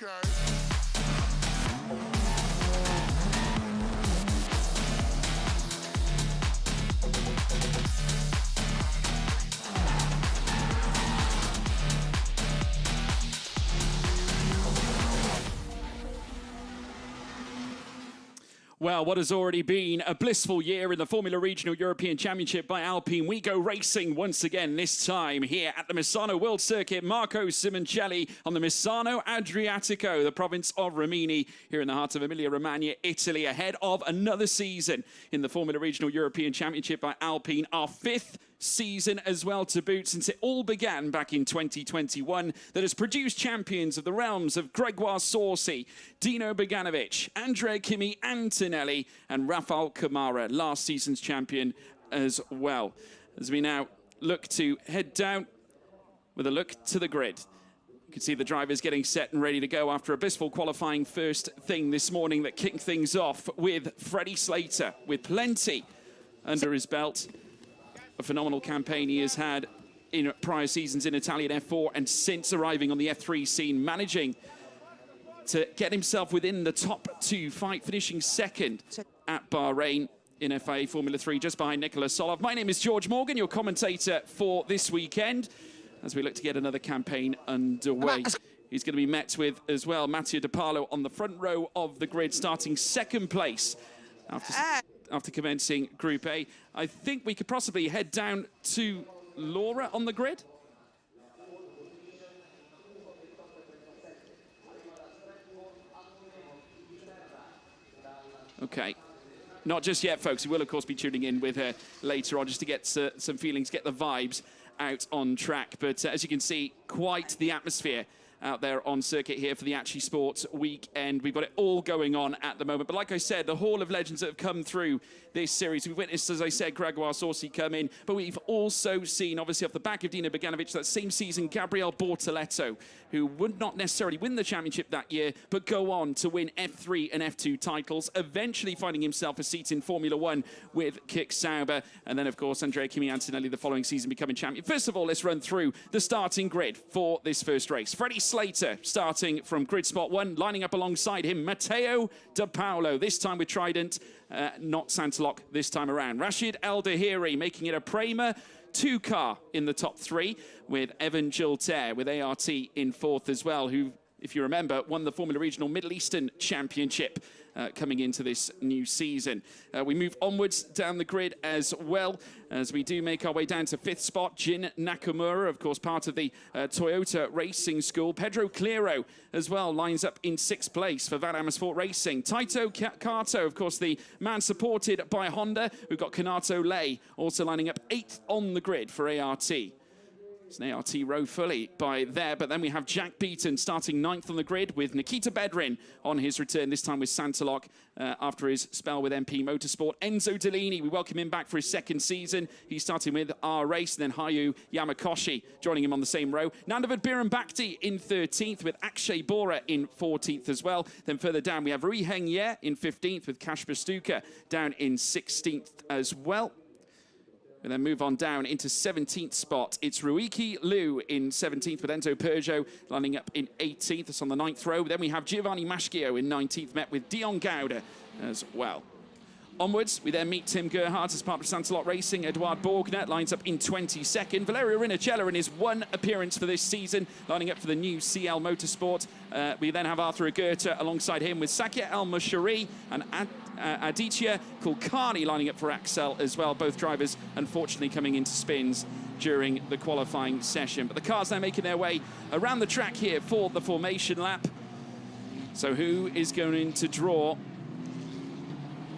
Okay. Well, what has already been a blissful year in the Formula Regional European Championship by Alpine, we go racing once again, this time here at the Misano World Circuit. Marco Simoncelli on the Misano Adriatico, the province of Rimini, here in the heart of Emilia-Romagna, Italy, ahead of another season in the Formula Regional European Championship by Alpine, our fifth season as well to boot, since it all began back in 2021, that has produced champions of the realms of Gregoire Sorsi, Dino Beganovic, Andrea Kimi Antonelli and Rafael Camara, last season's champion as well. As we now look to head down with a look to the grid. You can see the drivers getting set and ready to go after a blissful qualifying first thing this morning that kicked things off with Freddie Slater with plenty under his belt. A phenomenal campaign he has had in prior seasons in Italian F4 and since arriving on the F3 scene, managing to get himself within the top two, finishing second at Bahrain in FIA Formula 3, just behind Nicolas Solov. My name is George Morgan, your commentator for this weekend, as we look to get another campaign underway. He's going to be met with, as well, Matteo De Paolo on the front row of the grid, starting second place after commencing Group A. I think we could possibly head down to Laura on the grid. Okay. Not just yet, folks. We will, of course, be tuning in with her later on just to get some feelings, get the vibes out on track. But as you can see, quite the atmosphere out there on circuit here for the Acci Sports weekend. We've got it all going on at the moment. But like I said, the Hall of Legends that have come through this series. We've witnessed, as I said, Gregoire Sorsi come in, but we've also seen, obviously off the back of Dino Beganovic, that same season, Gabriel Bortoleto, who would not necessarily win the championship that year, but go on to win F3 and F2 titles, eventually finding himself a seat in Formula 1 with Kick Sauber. And then, of course, Andrea Kimi Antonelli the following season becoming champion. First of all, let's run through the starting grid for this first race. Freddie Slater starting from grid spot 1, lining up alongside him, Matteo De Paolo, this time with Trident, not Santalok this time around. Rashid El Dahiri making it a Prema 2-car in the top 3, with Evan Gilter with ART in 4th as well, who, if you remember, won the Formula Regional Middle Eastern Championship coming into this new season. We move onwards down the grid as well, as we do make our way down to 5th spot. Jin Nakamura, of course, part of the Toyota Racing School. Pedro Clero as well lines up in 6th place for Van Amersfoort Racing. Taito Kato, of course, the man supported by Honda. We've got Kanato Lei also lining up 8th on the grid for ART. It's an ART row fully by there, but then we have Jack Beaton starting 9th on the grid with Nikita Bedrin on his return, this time with Santalok after his spell with MP Motorsport. Enzo Dellini, we welcome him back for his second season. He's starting with our race, and then Hayu Yamakoshi joining him on the same row. Nandavad Biran in 13th with Akshay Bora in 14th as well. Then further down we have Rui Heng Ye in 15th with Kashmir Stuka down in 16th as well. And then move on down into 17th spot. It's Ruiki Liu in 17th with Enzo Peugeot lining up in 18th. That's on the 9th row. Then we have Giovanni Maschio in 19th, met with Dion Gauda as well. Onwards, we then meet Tim Gerhardt as part of Santalot Racing. Eduard Borgner lines up in 22nd. Valerio Rinicella in his 1 appearance for this season, lining up for the new CL Motorsport. We then have Arthur Agurta alongside him with Sakya El-Mushari and Aditya Kulkarni lining up for Axel as well. Both drivers, unfortunately, coming into spins during the qualifying session. But the cars now making their way around the track here for the formation lap. So who is going to draw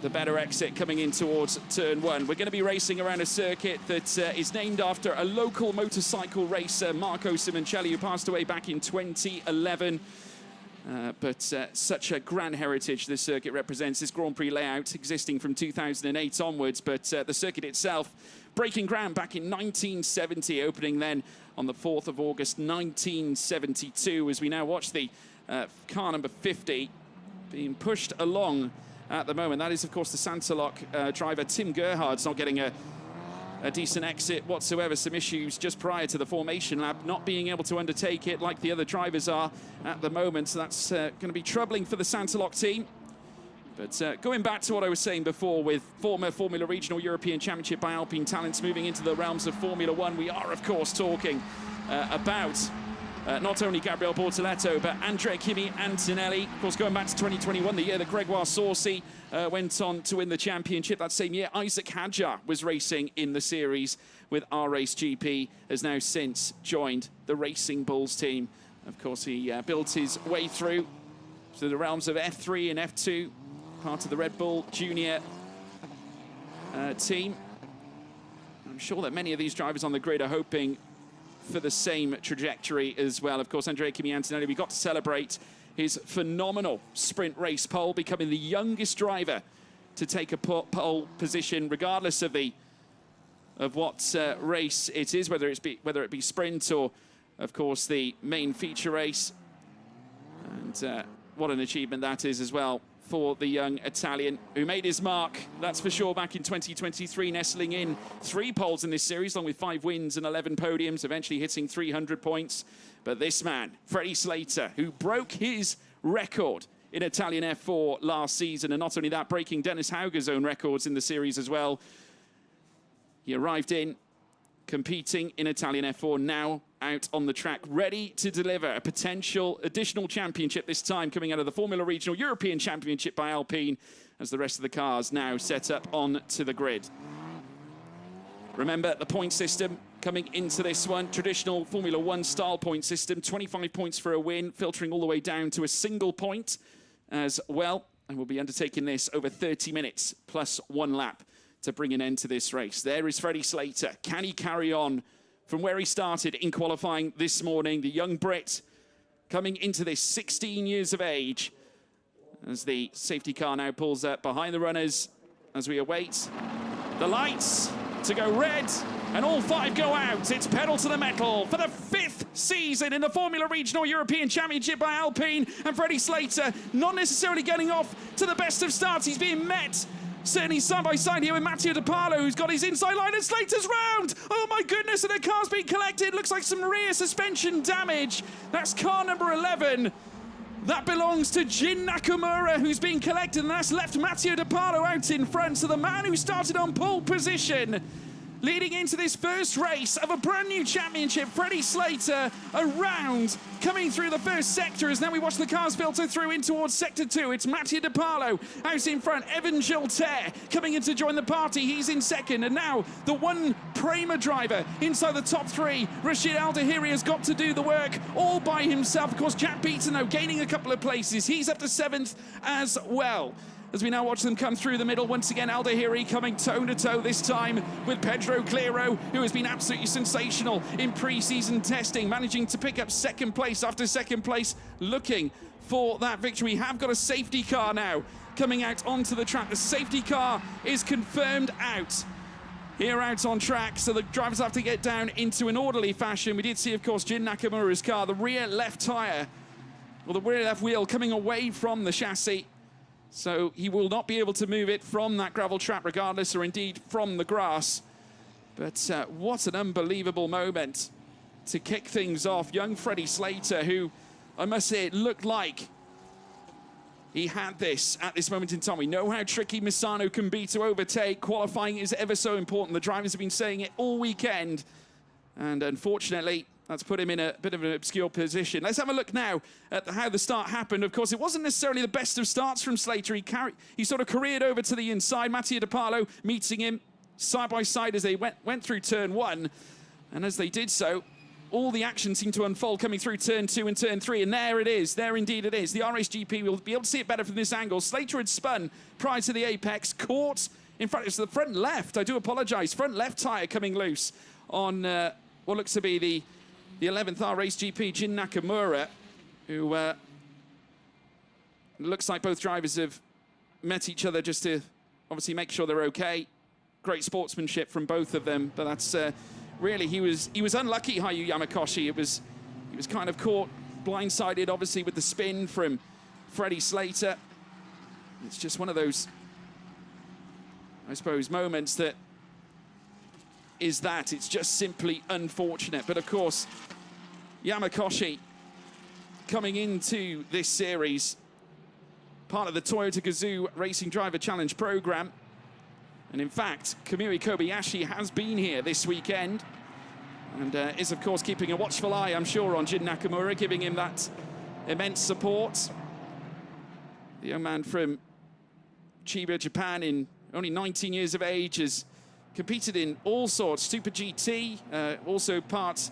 the better exit coming in towards turn 1? We're going to be racing around a circuit that is named after a local motorcycle racer, Marco Simoncelli, who passed away back in 2011. But such a grand heritage this circuit represents, this Grand Prix layout existing from 2008 onwards. But the circuit itself breaking ground back in 1970, opening then on the 4th of August 1972, as we now watch the car number 50 being pushed along at the moment. That is, of course, the Santalok driver, Tim Gerhardt's not getting a a decent exit whatsoever. Some issues just prior to the formation lap, not being able to undertake it like the other drivers are at the moment. So that's going to be troubling for the Santalok team. But going back to what I was saying before with former Formula Regional European Championship by Alpine talents moving into the realms of Formula One, we are, of course, talking about not only Gabriele Bortoleto, but Andrea Kimi Antonelli. Of course, going back to 2021, the year that Gregoire Saucy went on to win the championship. That same year, Isaac Hadjar was racing in the series with R-Race GP, has now since joined the Racing Bulls team. Of course, he built his way through to the realms of F3 and F2, part of the Red Bull Junior team. I'm sure that many of these drivers on the grid are hoping for the same trajectory as well. Of course, Andrea Kimi Antonelli, we got to celebrate his phenomenal sprint race pole, becoming the youngest driver to take a pole position, regardless of what race it is, whether it be sprint or, of course, the main feature race. And what an achievement that is as well for the young Italian, who made his mark, that's for sure, back in 2023, nestling in 3 poles in this series, along with 5 wins and 11 podiums, eventually hitting 300 points. But this man, Freddie Slater, who broke his record in Italian F4 last season, and not only that, breaking Dennis Hauger's own records in the series as well. He arrived in competing in Italian F4, now out on the track, ready to deliver a potential additional championship, this time coming out of the Formula Regional European Championship by Alpine, as the rest of the cars now set up onto the grid. Remember the point system coming into this one, traditional Formula One style point system, 25 points for a win, filtering all the way down to a single point as well. And we'll be undertaking this over 30 minutes plus 1 lap to bring an end to this race. There is Freddie Slater. Can he carry on from where he started in qualifying this morning? The young Brit coming into this, 16 years of age, as the safety car now pulls up behind the runners as we await the lights to go red, and all 5 go out. It's pedal to the metal for the 5th season in the Formula Regional European Championship by Alpine, and Freddie Slater not necessarily getting off to the best of starts. He's being met certainly side by side here with Matteo De Paolo, who's got his inside line, and Slater's round. Oh my goodness, and the car's being collected. Looks like some rear suspension damage. That's car number 11. That belongs to Jin Nakamura, who's being collected, and that's left Matteo De Paolo out in front. So the man who started on pole position, leading into this first race of a brand new championship, Freddie Slater, around, coming through the first sector as now we watch the cars filter through in towards sector 2. It's Matteo De Paolo out in front. Evan Gilter coming in to join the party. He's in second. And now the one Prema driver inside the top 3. Rashid Al-Dahiri has got to do the work all by himself. Of course, Jack Beaton gaining a couple of places. He's up to 7th as well. As we now watch them come through the middle, once again, Al-Dahiri coming toe-to-toe this time with Pedro Clero, who has been absolutely sensational in pre-season testing, managing to pick up 2nd place after 2nd place, looking for that victory. We have got a safety car now coming out onto the track. The safety car is confirmed out here out on track, so the drivers have to get down into an orderly fashion. We did see, of course, Jin Nakamura's car, the rear left tyre, or the rear left wheel coming away from the chassis. So he will not be able to move it from that gravel trap regardless, or indeed from the grass. But what an unbelievable moment to kick things off. Young Freddie Slater, who I must say it looked like he had this at this moment in time. We know how tricky Misano can be to overtake. Qualifying is ever so important. The drivers have been saying it all weekend. And unfortunately, that's put him in a bit of an obscure position. Let's have a look now at how the start happened. Of course, it wasn't necessarily the best of starts from Slater. He sort of careered over to the inside. Matteo De Paolo meeting him side by side as they went through turn 1. And as they did so, all the action seemed to unfold coming through turn 2 and turn 3. And there it is. There indeed it is. The R-Race GP will be able to see it better from this angle. Slater had spun prior to the apex, caught in front. It's the front left. I do apologize. Front left tyre coming loose on what looks to be the 11th R-Race GP, Jin Nakamura, who looks like both drivers have met each other just to obviously make sure they're okay. Great sportsmanship from both of them, but that's really, he was unlucky, Hayu Yamakoshi. He was kind of caught blindsided, obviously, with the spin from Freddie Slater. It's just one of those, I suppose, moments that is that. It's just simply unfortunate. But of course, Yamakoshi coming into this series, part of the Toyota Gazoo Racing Driver Challenge program. And in fact, Kamui Kobayashi has been here this weekend and is, of course, keeping a watchful eye, I'm sure, on Jin Nakamura, giving him that immense support. The young man from Chiba, Japan, in only 19 years of age, has competed in all sorts, Super GT, also part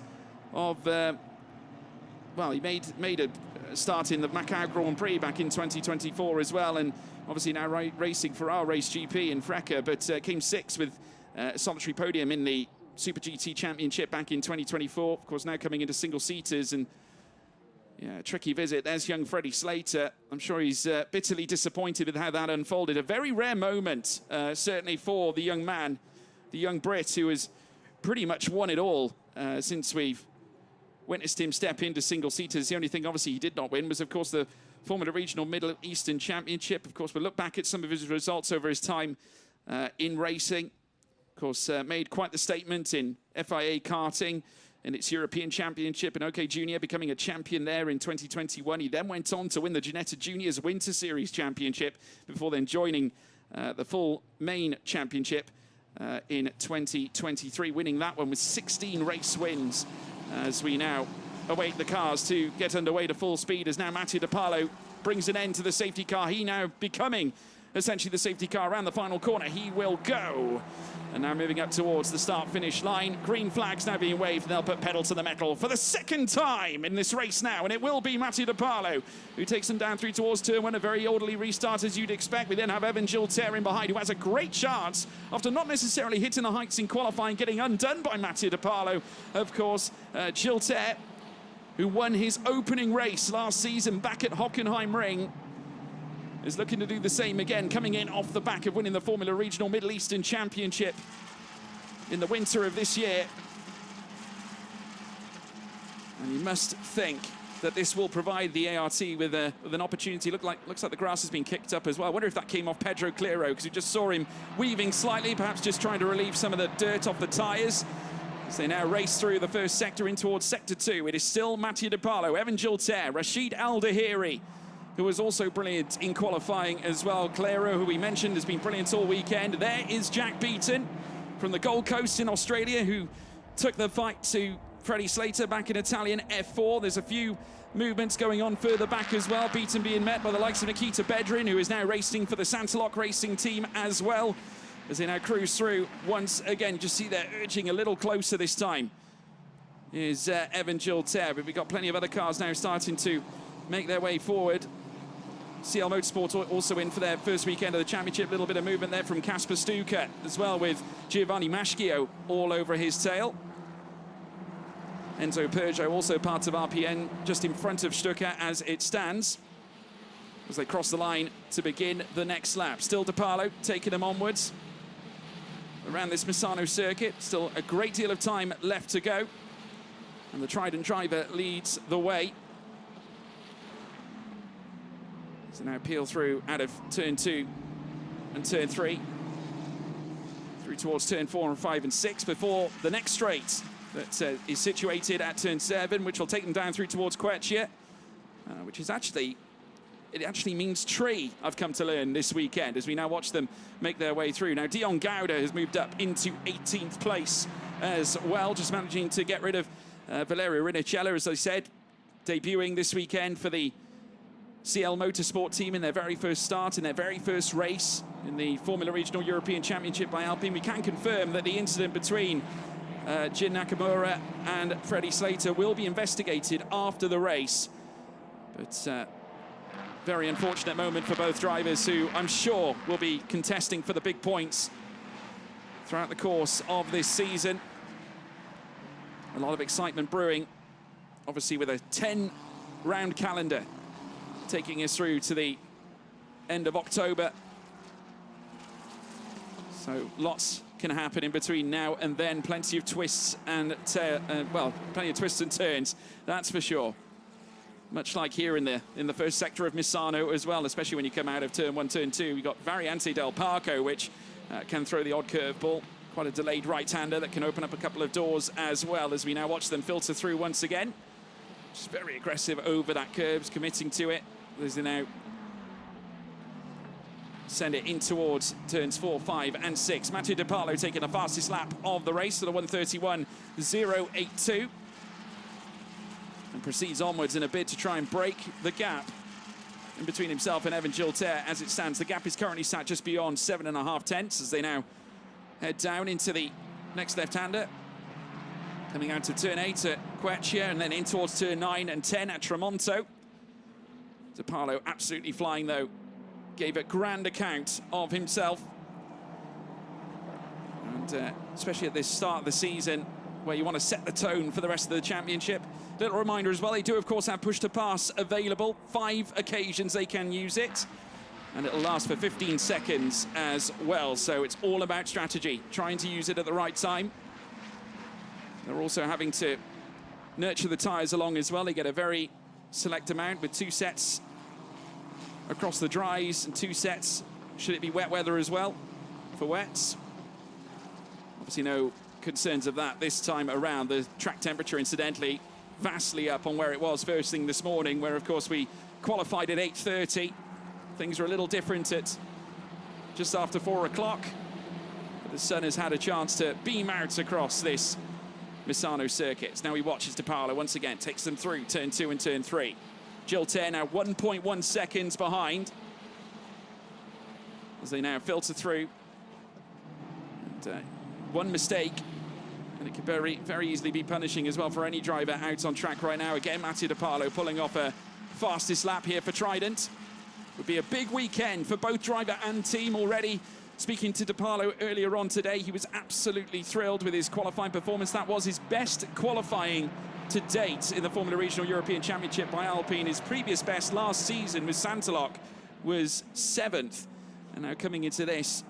of, well, he made a start in the Macau Grand Prix back in 2024 as well, and obviously now racing for our Race GP in Freca, but came sixth with a solitary podium in the Super GT Championship back in 2024. Of course, now coming into single-seaters, and yeah, tricky visit. There's young Freddie Slater. I'm sure he's bitterly disappointed with how that unfolded. A very rare moment, certainly for the young man, the young Brit, who has pretty much won it all since we've witnessed him step into single-seaters. The only thing, obviously, he did not win was, of course, the Formula Regional Middle Eastern Championship. Of course, we'll look back at some of his results over his time in racing. Of course, made quite the statement in FIA karting in its European Championship, and OK Junior becoming a champion there in 2021. He then went on to win the Ginetta Juniors Winter Series Championship before then joining the full main championship in 2023, winning that one with 16 race wins. As we now await the cars to get underway to full speed, as now Mattia De Paolo brings an end to the safety car. He now becoming essentially the safety car around the final corner. He will go. And now moving up towards the start-finish line. Green flags now being waved, and they'll put pedal to the metal for the second time in this race now. And it will be Mattia De Paolo who takes them down through towards turn one. A very orderly restart, as you'd expect. We then have Evan Gilter in behind, who has a great chance after not necessarily hitting the heights in qualifying, getting undone by Mattia De Paolo. Of course, Gilter, who won his opening race last season back at Hockenheim Ring, is looking to do the same again, coming in off the back of winning the Formula Regional Middle Eastern Championship in the winter of this year. And you must think that this will provide the ART with an opportunity. Looks like the grass has been kicked up as well. I wonder if that came off Pedro Claro, because we just saw him weaving slightly, perhaps just trying to relieve some of the dirt off the tyres. As they now race through the first sector in towards sector 2. It is still Mattia De Paolo, Evan Gilter, Rashid Al-Dahiri, who was also brilliant in qualifying as well. Claro, who we mentioned, has been brilliant all weekend. There is Jack Beaton from the Gold Coast in Australia, who took the fight to Freddie Slater back in Italian F4. There's a few movements going on further back as well. Beaton being met by the likes of Nikita Bedrin, who is now racing for the Santaloc Racing team as well, as they now cruise through once again. Just see they're urging a little closer this time. Is Evan Gilter, but we've got plenty of other cars now starting to make their way forward. CL Motorsport also in for their first weekend of the championship. A little bit of movement there from Kasper Stuka as well, with Giovanni Maschio all over his tail. Enzo Peugeot also part of RPN, just in front of Stuka as it stands, as they cross the line to begin the next lap. Still De Paolo taking them onwards around this Misano circuit. Still a great deal of time left to go, and the Trident driver leads the way. So now peel through out of turn 2 and turn 3, through towards turn 4 and 5 and 6 before the next straight that is situated at turn 7, which will take them down through towards Quechia, which is actually, it actually means tree, I've come to learn this weekend, as we now watch them make their way through. Now Dion Gouda has moved up into 18th place as well, just managing to get rid of Valerio Rinicella, as I said, debuting this weekend for the CL Motorsport team in their very first start, in their very first race in the Formula Regional European Championship by Alpine. We can confirm that the incident between Jin Nakamura and Freddie Slater will be investigated after the race. But very unfortunate moment for both drivers, who I'm sure will be contesting for the big points throughout the course of this season. A lot of excitement brewing, obviously, with a 10-round calendar taking us through to the end of October. So lots can happen in between now and then. Plenty of twists and plenty of twists and turns, that's for sure. Much like here in the first sector of Misano as well, especially when you come out of turn 1, turn 2. We've got Variante del Parco, which can throw the odd curveball. Quite a delayed right-hander that can open up a couple of doors as well, as we now watch them filter through once again. Just very aggressive over that curves, committing to it. As they now send it in towards turns 4, 5 and 6. Mathieu De Pallo taking the fastest lap of the race at a 1:31.082. And proceeds onwards in a bid to try and break the gap in between himself and Evan Giltaire. As it stands, the gap is currently sat just beyond 7.5 tenths as they now head down into the next left-hander. Coming out to turn 8 at Quechia and then in towards turn 9 and 10 at Tramonto. De Pallo absolutely flying though. Gave a grand account of himself. And especially at this start of the season, where you want to set the tone for the rest of the championship. Little reminder as well, they do of course have push to pass available. 5 occasions they can use it. And it'll last for 15 seconds as well. So it's all about strategy, trying to use it at the right time. They're also having to nurture the tyres along as well. They get a very select amount with 2 sets across the dries and 2 sets, should it be wet weather as well, for wets. Obviously no concerns of that this time around. The track temperature, incidentally, vastly up on where it was first thing this morning, where of course we qualified at 8:30. Things are a little different at just after 4 o'clock. But the sun has had a chance to beam out across this Misano circuit. Now he watches De Pallo once again, takes them through turn 2 and turn 3. Giltaire now 1.1 seconds behind as they now filter through. And one mistake, and it could very, very easily be punishing as well for any driver out on track right now. Again, Mathieu De Pallo pulling off a fastest lap here for Trident. Would be a big weekend for both driver and team already. Speaking to De Pallo earlier on today, he was absolutely thrilled with his qualifying performance. That was his best qualifying to date in the Formula Regional European Championship by Alpine. His previous best last season with Santalok was 7th. And now coming into this,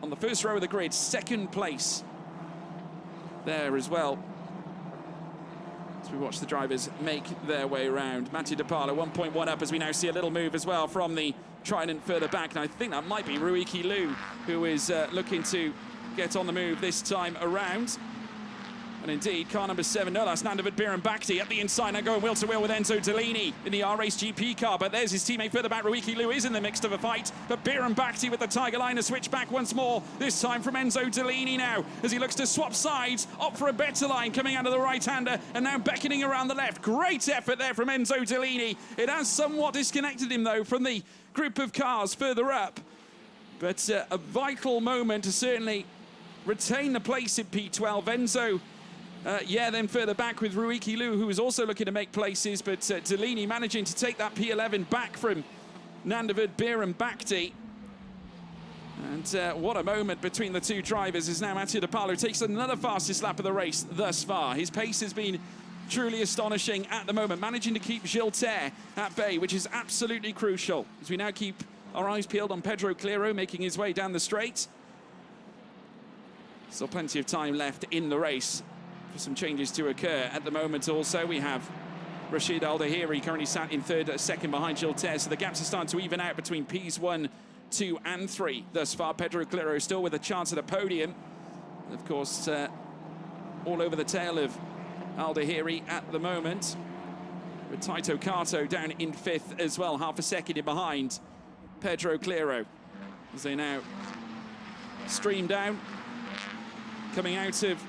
on the first row of the grid, 2nd place there as well. As we watch the drivers make their way around. Mathieu De Pallo 1.1 up as we now see a little move as well from the Trident further back. And I think that might be Ruiki Liu, who is looking to get on the move this time around. And indeed, car number 7, no, that's Nandavad Birenbhakti at the inside, now going wheel-to-wheel with Enzo Dellini in the R-Race GP car, but there's his teammate further back. Ruiki Liu is in the mix of a fight, but Birenbhakti with the Tiger Liner switch back once more, this time from Enzo Dellini now, as he looks to swap sides, opt for a better line coming out of the right-hander, and now beckoning around the left. Great effort there from Enzo Dellini. It has somewhat disconnected him, though, from the group of cars further up, but a vital moment to certainly retain the place in P12. Enzo then further back with Ruiki Liu, who is also looking to make places, but Dellini managing to take that P11 back from Nandavad Birenbhakti. And what a moment between the two drivers as now Mathieu De Pallo takes another fastest lap of the race thus far. His pace has been truly astonishing at the moment, managing to keep Giltaire at bay, which is absolutely crucial. As we now keep our eyes peeled on Pedro Clero making his way down the straight. Still plenty of time left in the race for some changes to occur. At the moment also we have Rashid Al-Dahiri currently sat in 3rd, 2nd behind Giltaire, so the gaps are starting to even out between Ps 1, 2 and 3 thus far. Pedro Clero still with a chance at a podium. Of course, all over the tail of Al-Dahiri at the moment, with Taito Kato down in 5th as well, half a second in behind Pedro Clero, as they now stream down, coming out of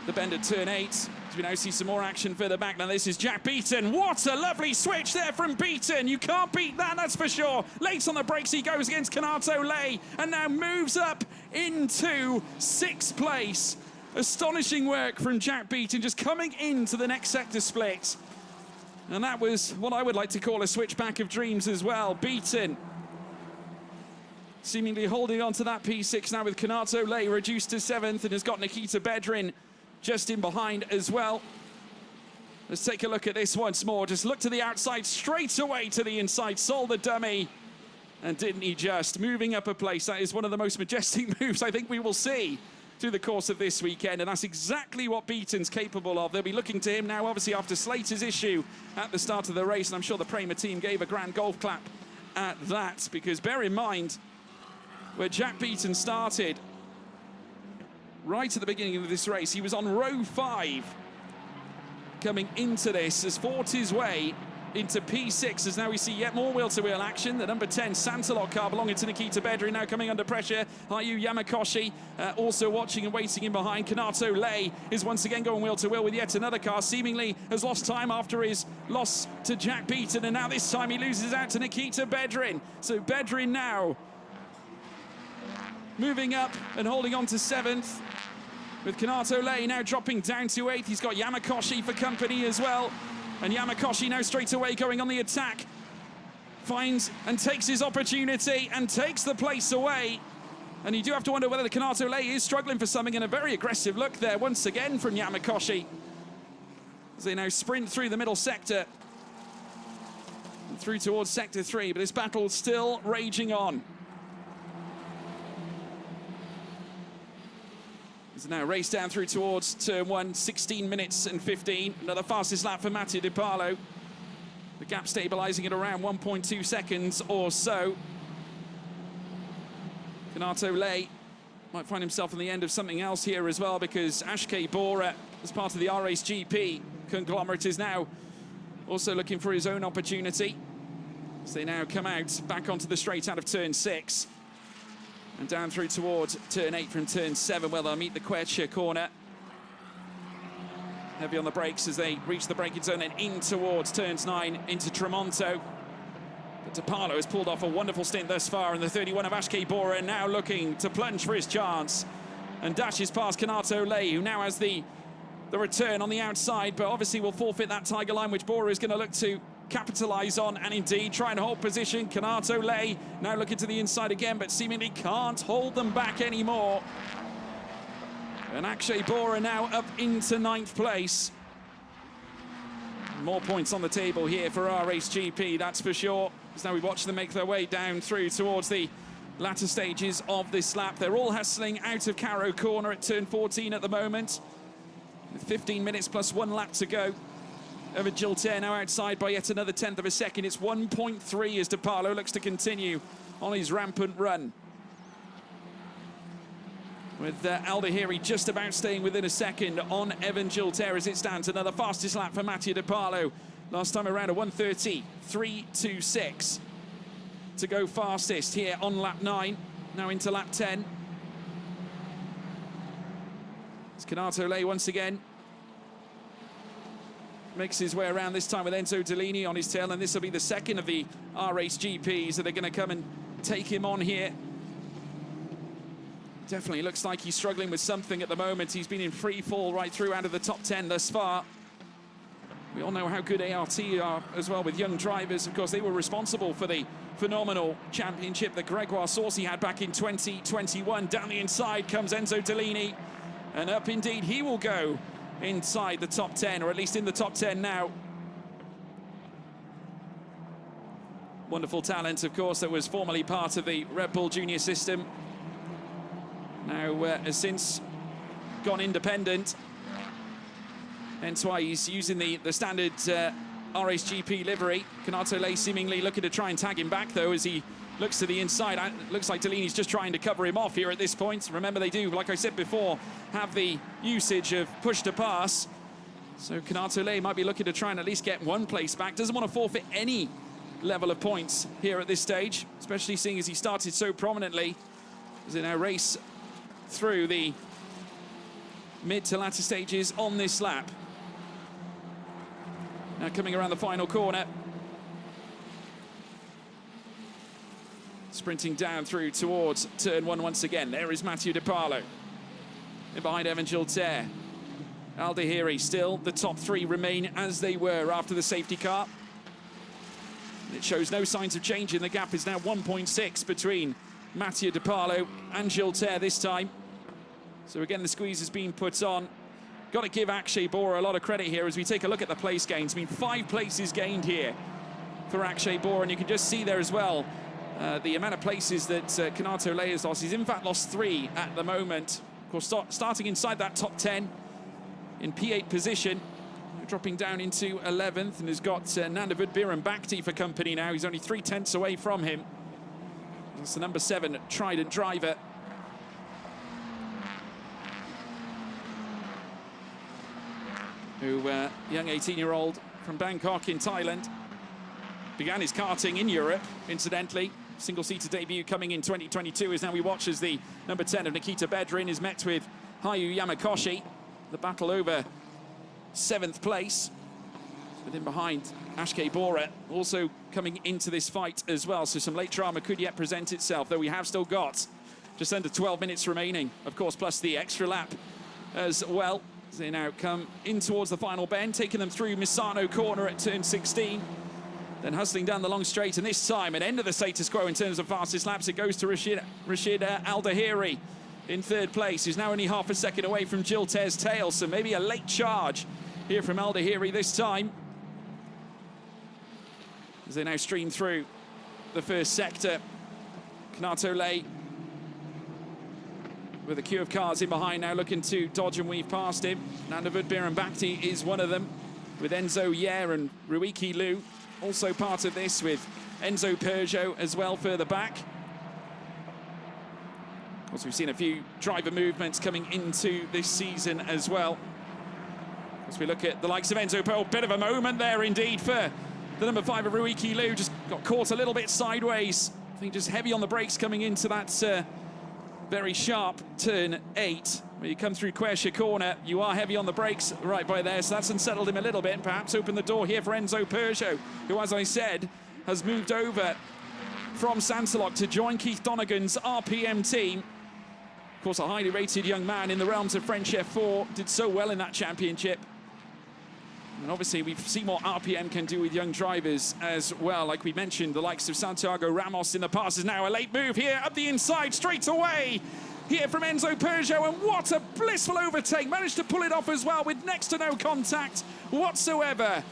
the bend at turn 8, as we now see some more action further back. Now this is Jack Beaton. What a lovely switch there from Beaton. You can't beat that, that's for sure. Late on the brakes he goes against Kanato Lay, and now moves up into 6th place. Astonishing work from Jack Beaton, just coming into the next sector split. And that was what I would like to call a switchback of dreams as well. Beaton seemingly holding on to that P6 now, with Kanato Lay reduced to 7th, and has got Nikita Bedrin just in behind as well. Let's take a look at this once more. Just look to the outside, straight away to the inside, sold the dummy. And didn't he just? Moving up a place. That is one of the most majestic moves I think we will see through the course of this weekend, and that's exactly what Beaton's capable of. They'll be looking to him now, obviously, after Slater's issue at the start of the race, and I'm sure the Prema team gave a grand golf clap at that, because bear in mind, where Jack Beaton started right at the beginning of this race. He was on row 5 coming into this, has fought his way into P6 as now we see yet more wheel-to-wheel action. The number 10 Santalot car belonging to Nikita Bedrin now coming under pressure. Hayu Yamakoshi also watching and waiting in behind. Kanato Lei is once again going wheel-to-wheel with yet another car. Seemingly has lost time after his loss to Jack Beaton, and now this time he loses out to Nikita Bedrin. So Bedrin now moving up and holding on to 7th, with Kanato Lei now dropping down to 8th. He's got Yamakoshi for company as well. And Yamakoshi now straight away going on the attack. Finds and takes his opportunity and takes the place away. And you do have to wonder whether the Kanato Lei is struggling for something, and a very aggressive look there once again from Yamakoshi, as they now sprint through the middle sector and through towards sector 3, but this battle still raging on. It's now race down through towards turn 1, 16 minutes and 15. Another fastest lap for Matteo De Paolo. The gap stabilising at around 1.2 seconds or so. Kanato Lei might find himself on the end of something else here as well, because Ashke Bora, as part of the R-Race GP conglomerate, is now also looking for his own opportunity. So they now come out back onto the straight out of turn 6. And down through towards turn 8 from turn 7, where they'll meet the Quercia corner. Heavy on the brakes as they reach the braking zone and in towards turns 9 into Tremonto. But De Paolo has pulled off a wonderful stint thus far, and the 31 of Ashke Bora now looking to plunge for his chance and dashes past Kanato Lei, who now has the return on the outside, but obviously will forfeit that Tiger line, which Bora is going to look to capitalise on and indeed try and hold position. Kanato Lei now looking to the inside again, but seemingly can't hold them back anymore. And Akshay Bora now up into 9th place. More points on the table here for R-Race GP, that's for sure. As now we watch them make their way down through towards the latter stages of this lap. They're all hustling out of Carrow Corner at turn 14 at the moment, with 15 minutes plus 1 lap to go. Evan Giltaire now outside by yet another 1/10 of a second. It's 1.3 as De Paolo looks to continue on his rampant run, with Aldahiri just about staying within a second on Evan Giltaire as it stands. Another fastest lap for Matteo De Paolo. Last time around a 1:30.326 to go fastest here on lap 9. Now into lap 10. It's Kanato Lei once again. Makes his way around this time with Enzo Dellini on his tail, and this will be the second of the R-Race GPs that are going to come and take him on here. Definitely looks like he's struggling with something at the moment. He's been in free fall right through out of the top 10 thus far. We all know how good ART are as well with young drivers. Of course, they were responsible for the phenomenal championship that Gregoire Saucy had back in 2021. Down the inside comes Enzo Dellini, and up indeed he will go inside the top 10, or at least in the top 10 now. Wonderful talent, of course, that was formerly part of the Red Bull Junior system. Now has since gone independent, hence why he's using the standard R-Race GP livery. Kanato Lei seemingly looking to try and tag him back, though, as he looks to the inside. Looks like Dellini's just trying to cover him off here at this point. Remember, they do, like I said before, have the usage of push to pass. So Kanato Lei might be looking to try and at least get 1 place back. Doesn't want to forfeit any level of points here at this stage, especially seeing as he started so prominently, as they now race through the mid to latter stages on this lap. Now coming around the final corner. Sprinting down through towards turn 1 once again. There is Matteo De Paolo. In behind Evan Giltaire. Aldahiri still. The top 3 remain as they were after the safety car. It shows no signs of changing. The gap is now 1.6 between Matteo De Paolo and Giltaire this time. So again, the squeeze has been put on. Got to give Akshay Bora a lot of credit here as we take a look at the place gains. I mean, 5 places gained here for Akshay Bora, and you can just see there as well the amount of places that Kanato Lei has lost. He's in fact lost 3 at the moment. Of course, starting inside that top 10 in P8 position, dropping down into 11th, and has got Nandavud Biran Bhakti for company now. He's only 3/10 away from him. That's the number 7 Trident driver. who, young 18-year-old from Bangkok in Thailand, began his karting in Europe, incidentally. Single-seater debut coming in 2022 as now we watch as the number 10 of Nikita Bedrin is met with Hayu Yamakoshi. The battle over 7th place. With him behind, Ashke Bora also coming into this fight as well. So some late drama could yet present itself, though we have still got just under 12 minutes remaining. Of course, plus the extra lap as well. As they now come in towards the final bend, taking them through Misano corner at turn 16. Then hustling down the long straight, and this time, an end of the status quo in terms of fastest laps. It goes to Rashid Al-Dahiri in 3rd place, who's now only half a second away from Jilter's tail. So maybe a late charge here from Al-Dahiri this time. As they now stream through the first sector. Knato Lay with a queue of cars in behind now, looking to dodge and weave past him. Nandavud Birenbhakti is one of them, with Enzo Yer and Ruiki Liu also part of this, with Enzo Peugeot as well further back. Of course, we've seen a few driver movements coming into this season as well. As we look at the likes of Enzo Peugeot, bit of a moment there indeed for the number 5 of Ruiki Liu. Just got caught a little bit sideways. I think just heavy on the brakes coming into that very sharp turn 8. When you come through Quersha corner, you are heavy on the brakes right by there, so that's unsettled him a little bit and perhaps opened the door here for Enzo Peugeot, who, as I said, has moved over from Sansalok to join Keith Donegan's RPM team. Of course, a highly rated young man in the realms of French F4, did so well in that championship. And obviously, we've seen what RPM can do with young drivers as well. Like we mentioned, the likes of Santiago Ramos in the past is now a late move here up the inside straight away. Here from Enzo Peugeot, and what a blissful overtake. Managed to pull it off as well with next to no contact whatsoever.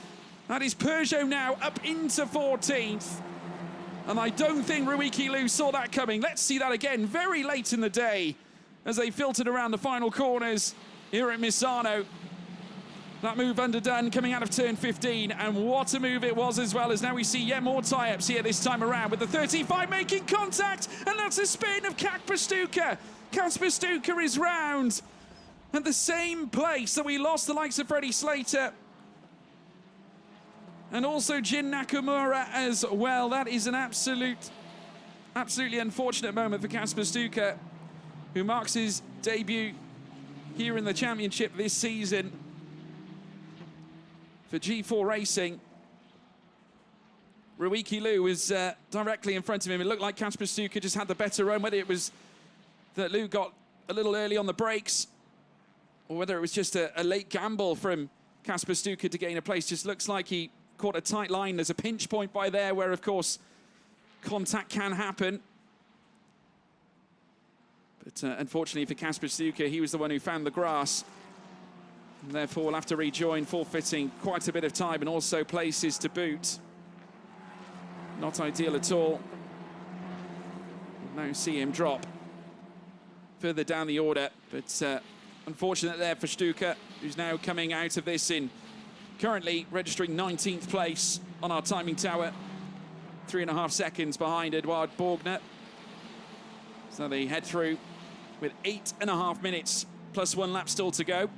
That is Peugeot now up into 14th. And I don't think Ruiki Liu saw that coming. Let's see that again very late in the day as they filtered around the final corners here at Misano. That move underdone coming out of turn 15, and what a move it was as well, as now we see yet more tie-ups here this time around with the 35 making contact, and that's a spin of Kasper Stuka. Kasper Stuka is round at the same place that we lost the likes of Freddie Slater and also Jin Nakamura as well. That is an absolutely unfortunate moment for Kasper Stuka, who marks his debut here in the championship this season for G4 Racing. Ruiki Liu was directly in front of him. It looked like Kasper Stuka just had the better run, whether it was that Liu got a little early on the brakes or whether it was just a late gamble from Kasper Stuka to gain a place. Just looks like he caught a tight line. There's a pinch point by there where, of course, contact can happen. But unfortunately for Kasper Stuka, he was the one who found the grass. And therefore, we'll have to rejoin, forfeiting quite a bit of time and also places to boot. Not ideal at all. We'll now see him drop further down the order, but unfortunate there for Stuka, who's now coming out of this in currently registering 19th place on our timing tower. 3.5 seconds behind Eduard Borgner. So they head through with 8.5 minutes plus 1 lap still to go.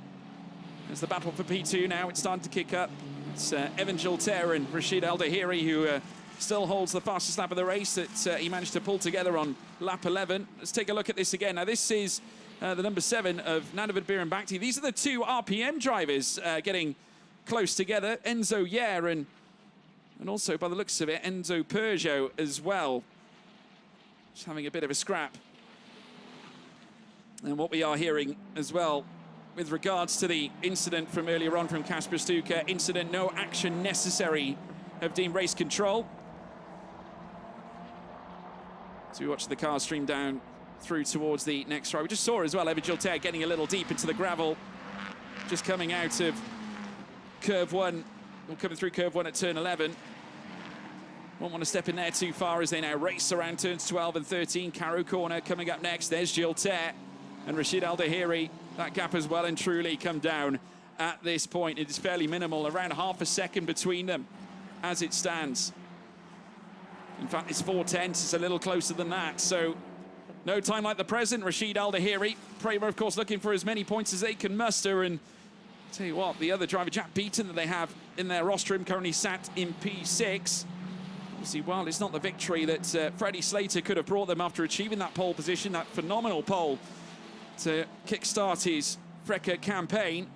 There's the battle for P2 now. It's starting to kick up. It's Evan Gilter and Rashid Al-Dahiri who still holds the fastest lap of the race that he managed to pull together on lap 11. Let's take a look at this again. Now, this is the number 7 of Nandavud Birenbhakti. These are the 2 RPM drivers getting close together. Enzo Yer and also, by the looks of it, Enzo Peugeot as well. Just having a bit of a scrap. And what we are hearing as well with regards to the incident from earlier on from Kasper Stuka, incident, no action necessary, have deemed race control. So we watch the car stream down through towards the next row. We just saw as well Evan Gilter getting a little deep into the gravel, just coming out of curve 1, or coming through curve 1 at turn 11. Won't want to step in there too far as they now race around turns 12 and 13. Caro corner coming up next. There's Gilter and Rashid Al-Dahiri. That gap has well and truly come down at this point. It is fairly minimal, around half a second between them as it stands. In fact, it's 4/10. It's a little closer than that. So no time like the present. Rashid Al-Dahiri, Prema, of course, looking for as many points as they can muster. And Tell you what, the other driver, Jack Beaton, that they have in their rostrum, currently sat in P6. Obviously, while it's not the victory that Freddie Slater could have brought them after achieving that pole position, that phenomenal pole to kickstart his Freca campaign,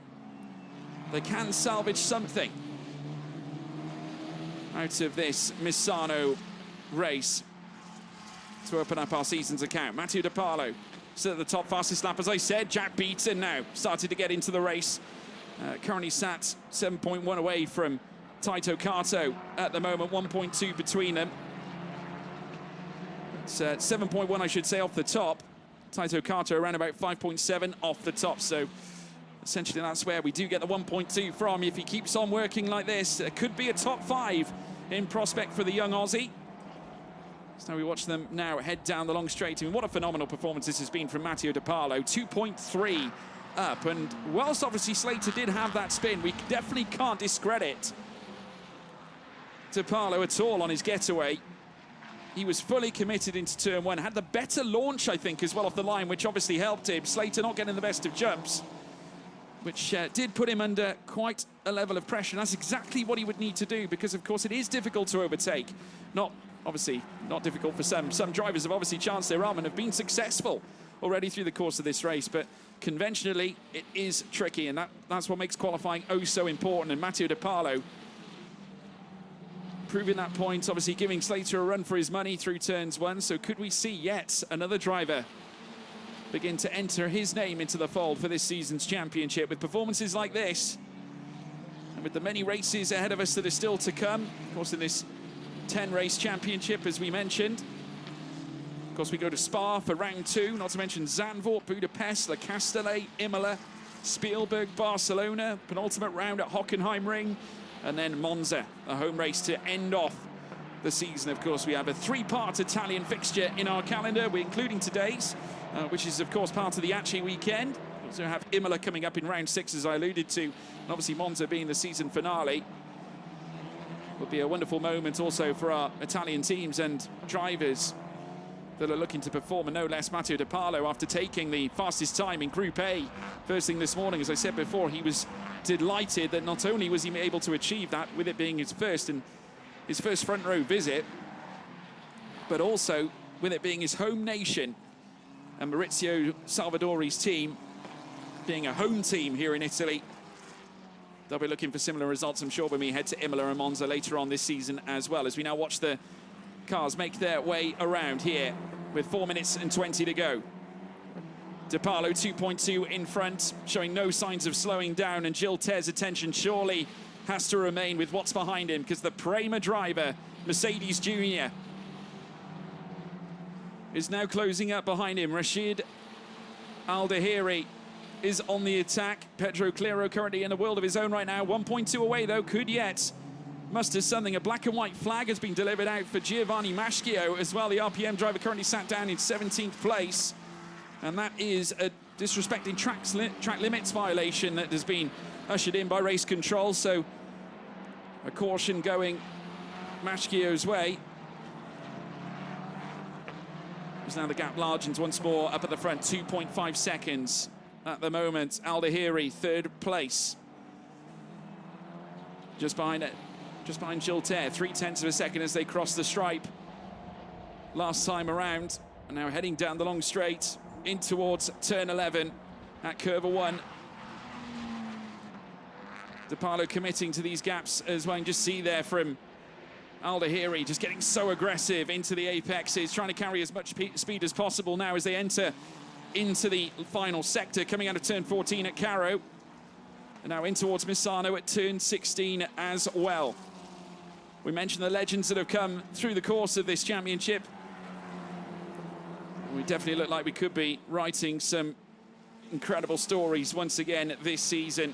they can salvage something out of this Misano race to open up our season's account. Matteo De Parlo still at the top, fastest lap, as I said. Jack Beaton now started to get into the race. Currently sat 7.1 away from Taito Kato at the moment, 1.2 between them. It's 7.1, I should say, off the top. Taito Kato around about 5.7 off the top, so essentially that's where we do get the 1.2 from. If he keeps on working like this, it could be a top 5 in prospect for the young Aussie. So we watch them now head down the long straight. I mean, what a phenomenal performance this has been from Matteo De Parlo, 2.3 up. And whilst obviously Slater did have that spin, we definitely can't discredit De Parlo at all on his getaway. He was fully committed into turn 1, had the better launch, I think, as well off the line, which obviously helped him. Slater not getting the best of jumps, which did put him under quite a level of pressure. And that's exactly what he would need to do, because, of course, it is difficult to overtake. Obviously, not difficult for some. Some drivers have obviously chanced their arm and have been successful already through the course of this race, but conventionally, it is tricky, and that's what makes qualifying oh so important. And Matteo De Parlo proving that point, obviously giving Slater a run for his money through turns 1. So could we see yet another driver begin to enter his name into the fold for this season's championship with performances like this? And with the many races ahead of us that are still to come, of course, in this 10-race championship, as we mentioned. Of course, we go to Spa for round 2, not to mention Zandvoort, Budapest, Le Castellet, Imola, Spielberg, Barcelona, penultimate round at Hockenheim Ring, and then Monza, a home race to end off the season. Of course, we have a 3-part Italian fixture in our calendar, we're including today's, which is, of course, part of the Acci weekend. We also have Imola coming up in round 6, as I alluded to, and obviously Monza being the season finale. Will be a wonderful moment also for our Italian teams and drivers that are looking to perform, and no less Matteo De Parlo, after taking the fastest time in Group A first thing this morning. As I said before, he was delighted that not only was he able to achieve that with it being his first front row visit, but also with it being his home nation and Maurizio Salvadori's team being a home team here in Italy. They'll be looking for similar results, I'm sure, when we head to Imola and Monza later on this season as well, as we now watch the cars make their way around here with 4 minutes and 20 to go. De Parlo 2.2 in front, showing no signs of slowing down, and Gil Ter's attention surely has to remain with what's behind him, because the Prema driver, Mercedes Junior, is now closing up behind him. Rashid Al-Dahiri is on the attack. Pedro Clero currently in a world of his own right now. 1.2 away, though, could yet muster something. A black and white flag has been delivered out for Giovanni Maschio as well. The RPM driver currently sat down in 17th place. And that is a disrespecting track limits violation that has been ushered in by race control. So a caution going Maschio's way. There's now the gap largens once more up at the front, 2.5 seconds at the moment. Al-Dahiri, 3rd place. Just behind Gil Ter, 0.3 of a second as they cross the stripe last time around. And now heading down the long straight in towards turn 11 at curve 1. De Parlo committing to these gaps as well. You can just see there from Al-Dahiri just getting so aggressive into the apexes, trying to carry as much speed as possible now as they enter into the final sector, coming out of turn 14 at Caro. And now in towards Misano at turn 16 as well. We mentioned the legends that have come through the course of this championship. We definitely look like we could be writing some incredible stories once again this season.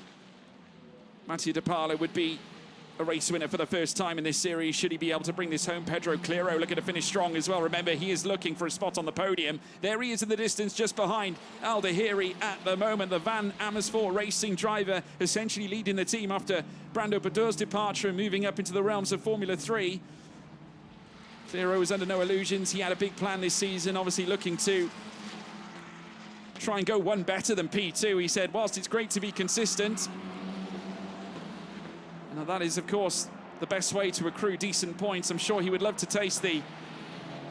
Matteo De Parlo would be a race winner for the first time in this series, should he be able to bring this home. Pedro Clero looking to finish strong as well. Remember, he is looking for a spot on the podium. There he is in the distance, just behind Al-Dahiri at the moment. The Van Amersfoort Racing driver essentially leading the team after Brando Padour's departure and moving up into the realms of Formula 3. Clero was under no illusions. He had a big plan this season, obviously looking to try and go one better than P2. He said, whilst it's great to be consistent, Now that is, of course, the best way to accrue decent points. I'm sure he would love to taste the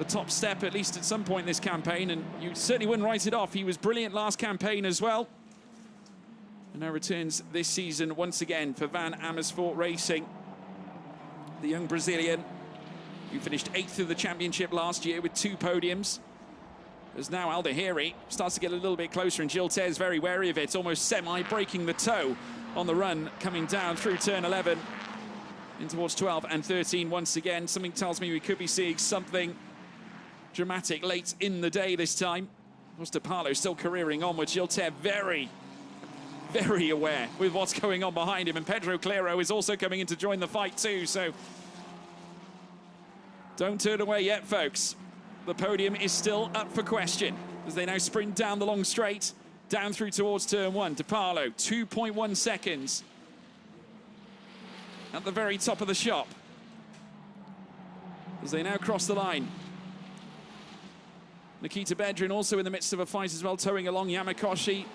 top step, at least at some point this campaign, and you certainly wouldn't write it off. He was brilliant last campaign as well. And now returns this season once again for Van Amersfoort Racing. The young Brazilian who finished 8th of the championship last year with 2 podiums. As now Aldahiri starts to get a little bit closer, and Gilles very wary of it, almost semi-breaking the toe on the run, coming down through turn 11 in towards 12 and 13 once again. Something tells me we could be seeing something dramatic late in the day this time. Palo still careering onwards. Gilles very aware with what's going on behind him, and Pedro Clero is also coming in to join the fight too, so don't turn away yet, folks. The podium is still up for question as they now sprint down the long straight, down through towards turn 1. Palo, 2.1 seconds at the very top of the shop as they now cross the line. Nikita Bedrin also in the midst of a fight as well, towing along Yamakoshi,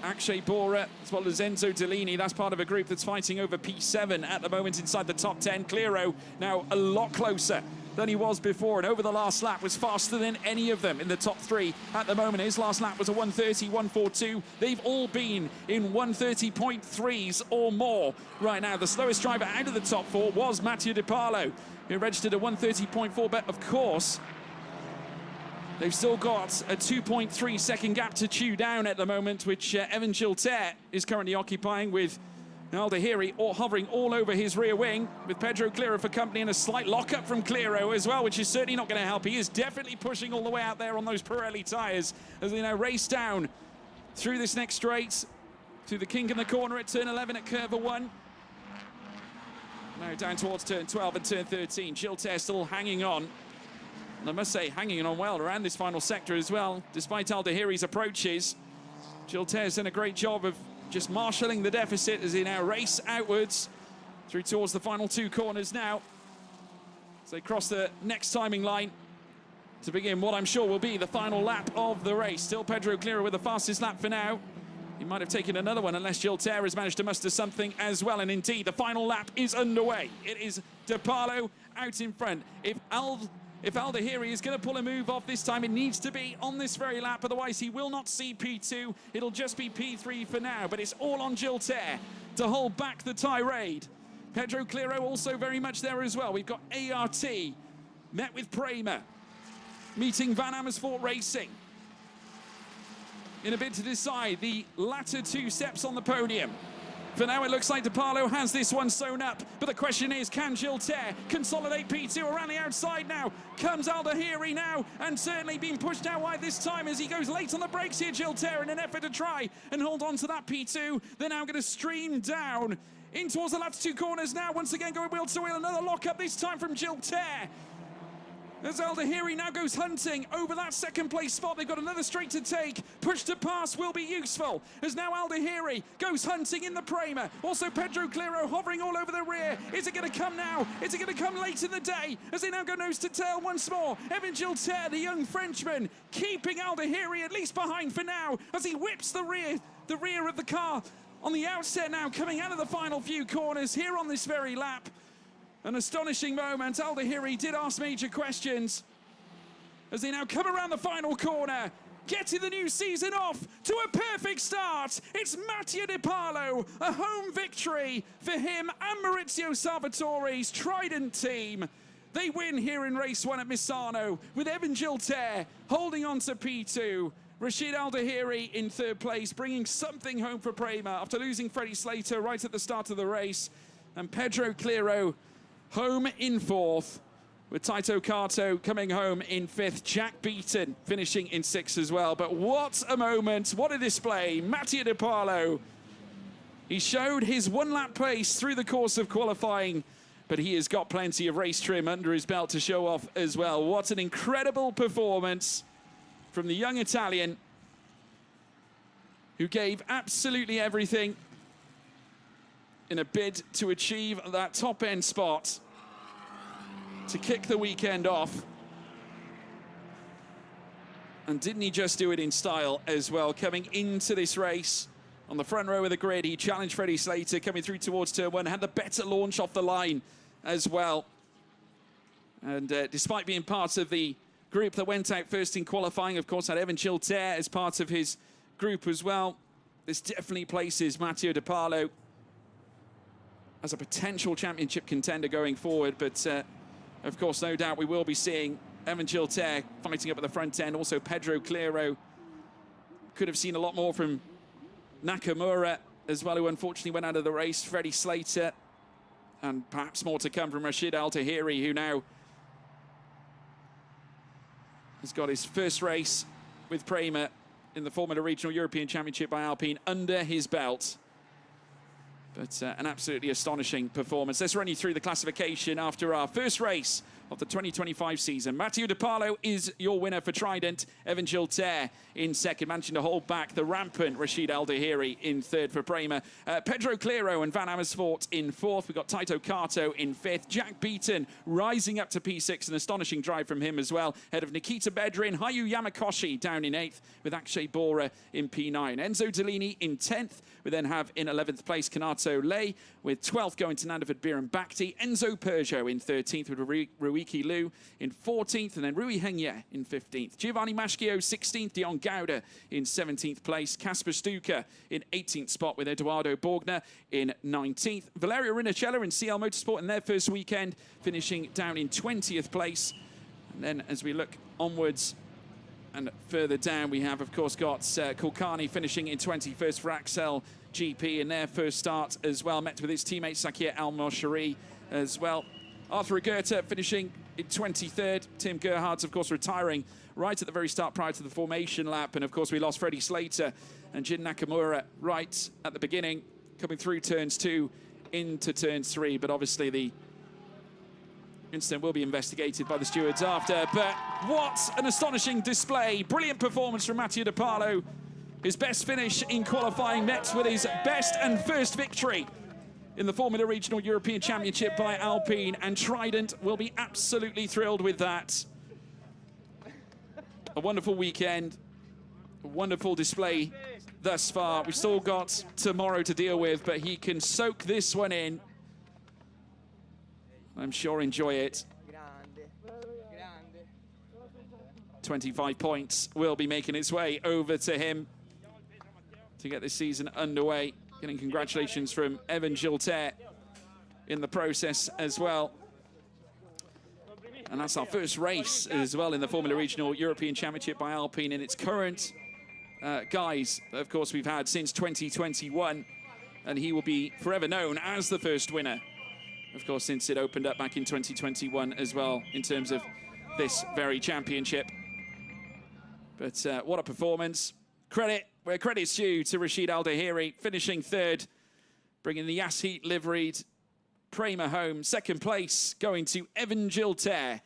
Akshay Bora, as well as Enzo Delini. That's part of a group that's fighting over P7 at the moment inside the top 10. Clero now a lot closer than he was before, and over the last lap was faster than any of them in the top 3 at the moment. His last lap was a 1:30, 1:42. They've all been in 1:30.3s or more right now. The slowest driver out of the top 4 was Mathieu De Palo, who registered a 1:30.4, but of course they've still got a 2.3 second gap to chew down at the moment, which Evan Gilter is currently occupying, with Aldahiri hovering all over his rear wing, with Pedro Clero for company, and a slight lockup from Clero as well, which is certainly not going to help. He is definitely pushing all the way out there on those Pirelli tyres as they now race down through this next straight, through the kink in the corner at turn 11 at curve 1. Now down towards turn 12 and turn 13. Gilter still hanging on. And I must say, hanging on well around this final sector as well, despite Aldahiri's approaches. Gilter's done a great job of just marshalling the deficit as they now race outwards through towards the final 2 corners now. As they cross the next timing line to begin what I'm sure will be the final lap of the race. Still Pedro Clero with the fastest lap for now. He might have taken another one unless Gilter has managed to muster something as well. And indeed, the final lap is underway. It is De Palo out in front. If Aldahiri is going to pull a move off this time, it needs to be on this very lap, otherwise he will not see P2. It'll just be P3 for now, but it's all on Gilter to hold back the tirade. Pedro Clero also very much there as well. We've got ART met with Prema, meeting Van Amersfoort Racing in a bid to decide the latter 2 steps on the podium. For now, it looks like De Palo has this one sewn up, but the question is, can Gilter consolidate P2? Around the outside now comes Aldahiri now, and certainly being pushed out wide this time as he goes late on the brakes here, Gilter, in an effort to try and hold on to that P2. They're now going to stream down in towards the last 2 corners now, once again going wheel to wheel. Another lock-up this time from Gilter. As Aldahiri now goes hunting over that second place spot. They've got another straight to take. Push to pass will be useful. As now Aldahiri goes hunting in the Prema. Also Pedro Clero hovering all over the rear. Is it going to come now? Is it going to come late in the day? As they now go nose to tail once more. Evan Gilter, the young Frenchman, keeping Aldahiri at least behind for now as he whips the rear of the car on the outset now, coming out of the final few corners here on this very lap. An astonishing moment. Aldahiri did ask major questions as they now come around the final corner, getting the new season off to a perfect start. It's Mathieu De Palo, a home victory for him and Maurizio Salvatore's Trident team. They win here in race 1 at Misano, with Evan Gilter holding on to P2. Rashid Aldahiri in 3rd place, bringing something home for Prema after losing Freddie Slater right at the start of the race. And Pedro Clero home in 4th, with Taito Kato coming home in 5th. Jack Beaton finishing in 6th as well. But what a moment, what a display. Mathieu De Palo, he showed his 1-lap pace through the course of qualifying, but he has got plenty of race trim under his belt to show off as well. What an incredible performance from the young Italian, who gave absolutely everything in a bid to achieve that top-end spot to kick the weekend off. And didn't he just do it in style as well, coming into this race on the front row of the grid. He challenged Freddie Slater coming through towards turn one, had the better launch off the line as well. And despite being part of the group that went out first in qualifying, of course, had Evan Chilter as part of his group as well. This definitely places Matteo De Pallo as a potential championship contender going forward. But, of course, no doubt we will be seeing Evan Chilter fighting up at the front end. Also, Pedro Clero. Could have seen a lot more from Nakamura as well, who unfortunately went out of the race. Freddie Slater, and perhaps more to come from Rashid Al Tahiri, who now has got his first race with Prema in the Formula Regional European Championship by Alpine under his belt. But an absolutely astonishing performance. Let's run you through the classification after our first race of the 2025 season. Matteo De Pallo is your winner for Trident. Evan Chilter in second, managing to hold back the rampant Rashid Al Tahiri in third for Prema. Pedro Clero and Van Amersfoort in fourth. We've got Taito Kato in fifth. Jack Beaton rising up to P6, an astonishing drive from him as well. Ahead of Nikita Bedrin, Hayu Yamakoshi down in eighth, with Akshay Bora in P9. Enzo Delini in 10th. We then have in 11th place Kanato Lei, with 12th going to Nandavad Biran Bhakti. Enzo Peugeot in 13th, with Ruiki Liu in 14th, and then Rui Hengye in 15th. Giovanni Maschio 16th, Dion Gauda in 17th place. Kasper Stuka in 18th spot, with Eduardo Borgner in 19th. Valerio Rinicello and CL Motorsport in their first weekend, finishing down in 20th place. And then as we look onwards and further down, we have, of course, got Kulkarni finishing in 21st for Axel GP in their first start as well, met with his teammate Sakir Al-Moshari as well. Arthur Agurta finishing in 23rd. Tim Gerhardt's, of course, retiring right at the very start prior to the formation lap. And, of course, we lost Freddie Slater and Jin Nakamura right at the beginning, coming through turns 2 into turns 3. But obviously the incident will be investigated by the stewards after. But what an astonishing display. Brilliant performance from Matteo De Pallo. His best finish in qualifying, met with his best and first victory in the Formula Regional European Championship by Alpine, and Trident will be absolutely thrilled with that. A wonderful weekend, a wonderful display thus far. We've still got tomorrow to deal with, but he can soak this one in. I'm sure enjoy it. 25 points will be making its way over to him to get this season underway. Getting congratulations from Evan Chilter in the process as well. And that's our first race as well in the Formula Regional European Championship by Alpine in its current guise, of course, we've had since 2021. And he will be forever known as the first winner, of course, since it opened up back in 2021 as well, in terms of this very championship. But what a performance. Credit where credit's due to Rashid Al Tahiri, finishing third, bringing the Yas Heat liveried Prema home. Second place going to Evan Chilter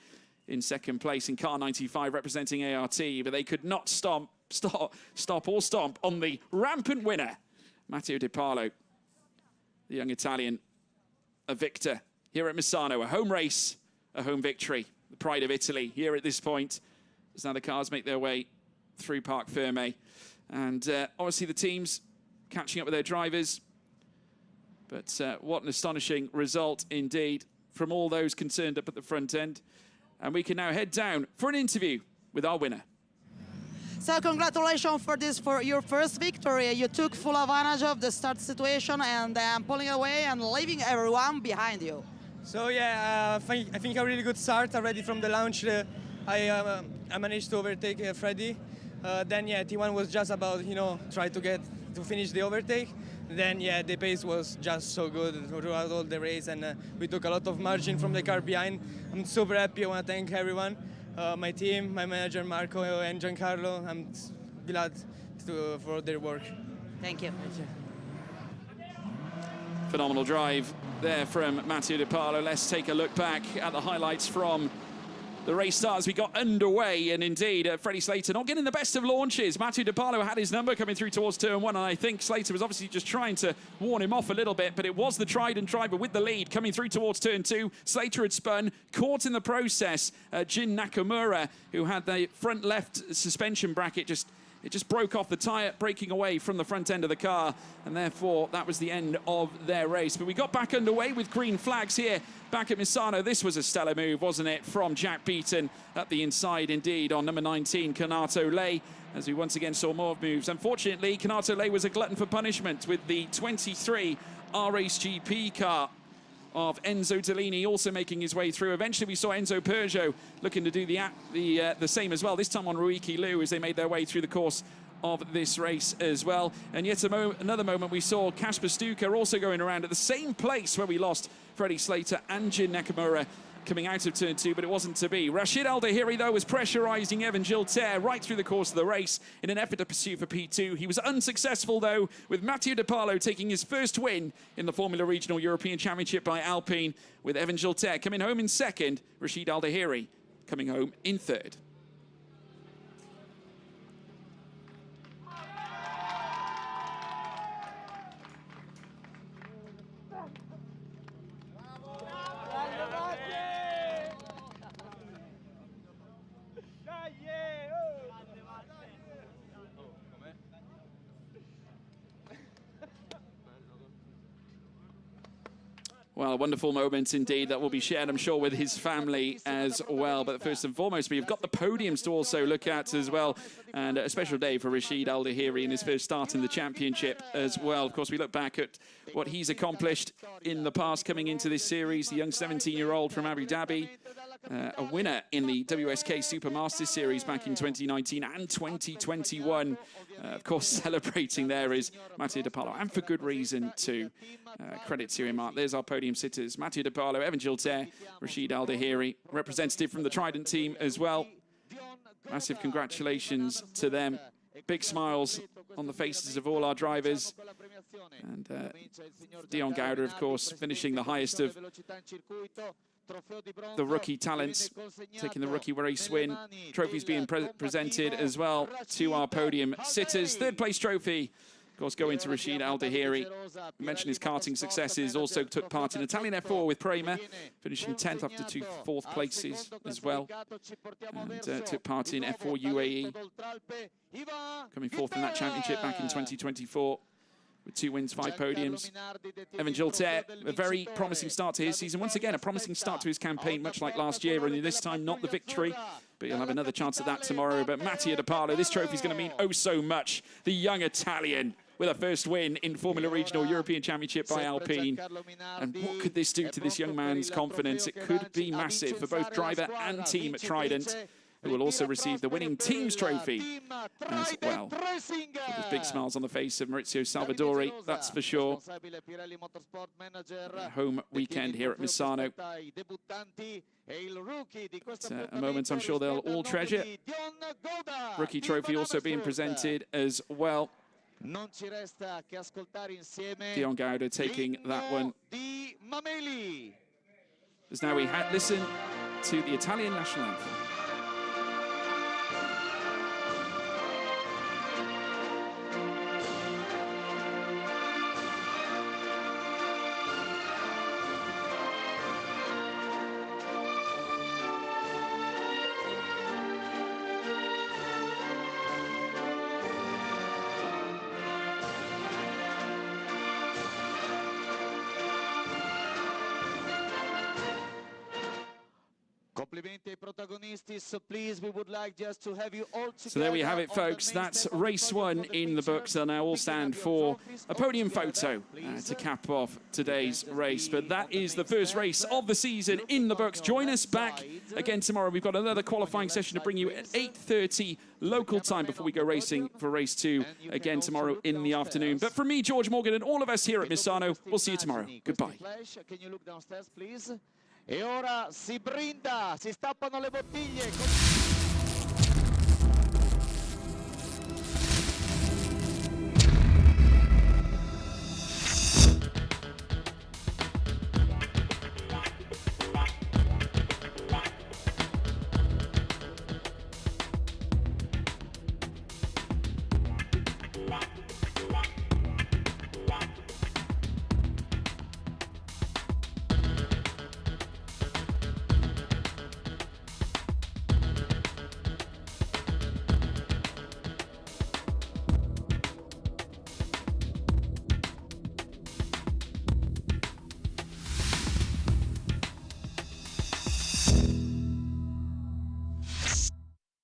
in second place in car 95, representing ART, but they could not stop or stomp on the rampant winner, Matteo De Pallo, the young Italian, a victor here at Misano. A home race, a home victory, the pride of Italy here at this point, as now the cars make their way through Parc Ferme. And obviously the teams catching up with their drivers. But what an astonishing result indeed from all those concerned up at the front end. And we can now head down for an interview with our winner. So congratulations for your first victory. You took full advantage of the start situation and pulling away and leaving everyone behind you. So yeah, I think a really good start already from the launch. I managed to overtake Freddie. Then yeah, T1 was just about, try to finish the overtake. Then yeah, the pace was just so good throughout all the race, and we took a lot of margin from the car behind. I'm super happy. I want to thank everyone, my team, my manager Marco and Giancarlo. I'm glad for their work. Thank you. Phenomenal drive there from Matteo De Pallo. Let's take a look back at the highlights from the race start as we got underway, and indeed, Freddie Slater not getting the best of launches. Matteo De Pallo had his number coming through towards turn 1, and I think Slater was obviously just trying to warn him off a little bit, but it was the Trident driver with the lead coming through towards turn 2. Slater had spun, caught in the process Jin Nakamura, who had the front left suspension bracket just it just broke off the tyre, breaking away from the front end of the car, and therefore that was the end of their race. But we got back underway with green flags here back at Misano. This was a stellar move, wasn't it, from Jack Beaton at the inside indeed on number 19, Kanato Lei, as we once again saw more moves. Unfortunately, Kanato Lei was a glutton for punishment with the 23 R-Race GP car of Enzo Tellini also making his way through. Eventually we saw Enzo Peugeot looking to do the same as well, this time on Ruiki Liu as they made their way through the course of this race as well. And yet another moment we saw Kasper Stuka also going around at the same place where we lost Freddie Slater and Jin Nakamura coming out of turn 2, but it wasn't to be. Rashid Al-Dahiri, though, was pressurising Evan Gilter right through the course of the race in an effort to pursue for P2. He was unsuccessful, though, with Matteo De Palo taking his first win in the Formula Regional European Championship by Alpine, with Evan Gilter coming home in second, Rashid Al-Dahiri coming home in third. Well, a wonderful moment indeed that will be shared, I'm sure, with his family as well. But first and foremost, we've got the podiums to also look at as well. And a special day for Rashid Al-Dahiri in his first start in the championship as well. Of course, we look back at what he's accomplished in the past coming into this series. The young 17-year-old from Abu Dhabi, a winner in the WSK Super Masters Series back in 2019 and 2021. Of course, celebrating there is Matteo De Palo, and for good reason too. Credit to him, Mark. There's our podium sitters. Matteo De Palo, Evan Gilter, Rashid Al-Dahiri, representative from the Trident team as well. Massive congratulations to them. Big smiles on the faces of all our drivers. And Dion Gauder, of course, finishing the highest of the rookie talents, taking the rookie race win. Trophies being presented as well to our podium sitters. Third place trophy, of course, going to Rashid Al-Dahiri. Mentioned his karting successes, also took part in Italian F4 with Prema, finishing 10th after 2 fourth places as well. And took part in F4 UAE, coming fourth in that championship back in 2024. With 2 wins, 5 podiums. Evan Gilter, a very promising start to his season. Once again, a promising start to his campaign, much like last year, only this time not the victory. But he'll have another chance at that tomorrow. But Matteo De Palo, this trophy's going to mean oh so much. The young Italian with a first win in Formula Regional European Championship by Alpine. And what could this do to this young man's confidence? It could be massive for both driver and team at Trident, who will also receive the winning team's trophy as well. There's big smiles on the face of Maurizio Salvadori, that's for sure. Home weekend here at Misano. It's a moment I'm sure they'll all treasure. Rookie trophy also being presented as well. Dion Gauder taking that one. As now we listen to the Italian national anthem. So there we have it, folks. That's race 1 in the books. They'll now all stand for a podium photo to cap off today's race. But that is the first race of the season in the books. Join us back again tomorrow. We've got another qualifying session to bring you at 8:30 local time before we go racing for race 2 again tomorrow in the afternoon. But from me, George Morgan, and all of us here at Misano, we'll see you tomorrow. Goodbye. Can you look downstairs, please? E ora si brinda, si stappano le bottiglie.